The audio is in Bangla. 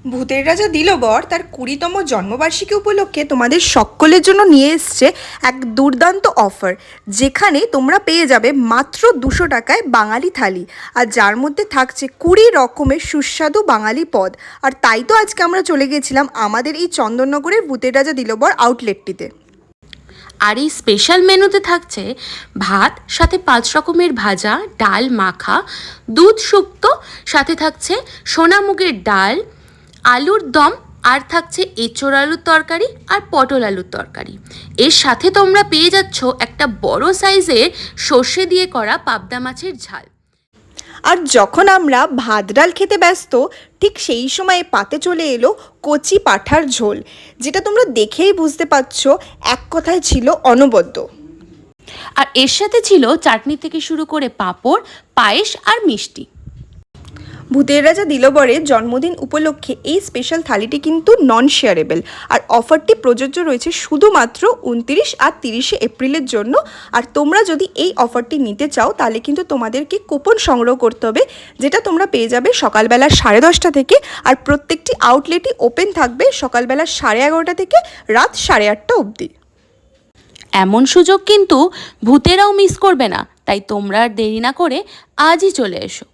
ভূতের রাজা দিলবর তার 20তম জন্মবার্ষিকী উপলক্ষে তোমাদের সকলের জন্য নিয়ে এসছে এক দুর্দান্ত অফার, যেখানে তোমরা পেয়ে যাবে মাত্র 200 টাকায় বাঙালি থালি, আর যার মধ্যে থাকছে 20 রকমের সুস্বাদু বাঙালি পদ। আর তাই তো আজকে আমরা চলে গেছিলাম আমাদের এই চন্দননগরের ভূতের রাজা দিলবর আউটলেটটিতে। আর এই স্পেশাল মেনুতে থাকছে ভাত, সাথে 5 রকমের ভাজা, ডাল মাখা, দুধ শুক্তো, সাথে থাকছে সোনামুগের ডাল, আলুর দম, আর থাকছে এঁচোড় আলুর তরকারি আর পটল আলুর তরকারি। এর সাথে তোমরা পেয়ে যাচ্ছ একটা বড় সাইজের সর্ষে দিয়ে করা পাবদা মাছের ঝাল। আর যখন আমরা ভাত ডাল খেতে ব্যস্ত, ঠিক সেই সময়ে পাতে চলে এলো কচি পাঁঠার ঝোল, যেটা তোমরা দেখেই বুঝতে পারছো এক কথায় ছিল অনবদ্য। আর এর সাথে ছিল চাটনি থেকে শুরু করে পাঁপড়, পায়েস আর মিষ্টি। ভূতের রাজা দিলবরের জন্মদিন উপলক্ষে এই স্পেশাল থালিটি কিন্তু নন শেয়ারেবল, আর অফারটি প্রযোজ্য রয়েছে শুধুমাত্র 29 আর 30 এপ্রিলের জন্য। আর তোমরা যদি এই অফারটি নিতে চাও তাহলে কিন্তু তোমাদেরকে কুপন সংগ্রহ করতে হবে, যেটা তোমরা পেয়ে যাবে সকালবেলা 10:30 থেকে, আর প্রত্যেকটি আউটলেটই ওপেন থাকবে সকালবেলা 11:30 থেকে রাত 8:30 অবধি। এমন সুযোগ কিন্তু ভূতেরাও মিস করবে না, তাই তোমরা আর দেরি না করে আজই চলে এসো।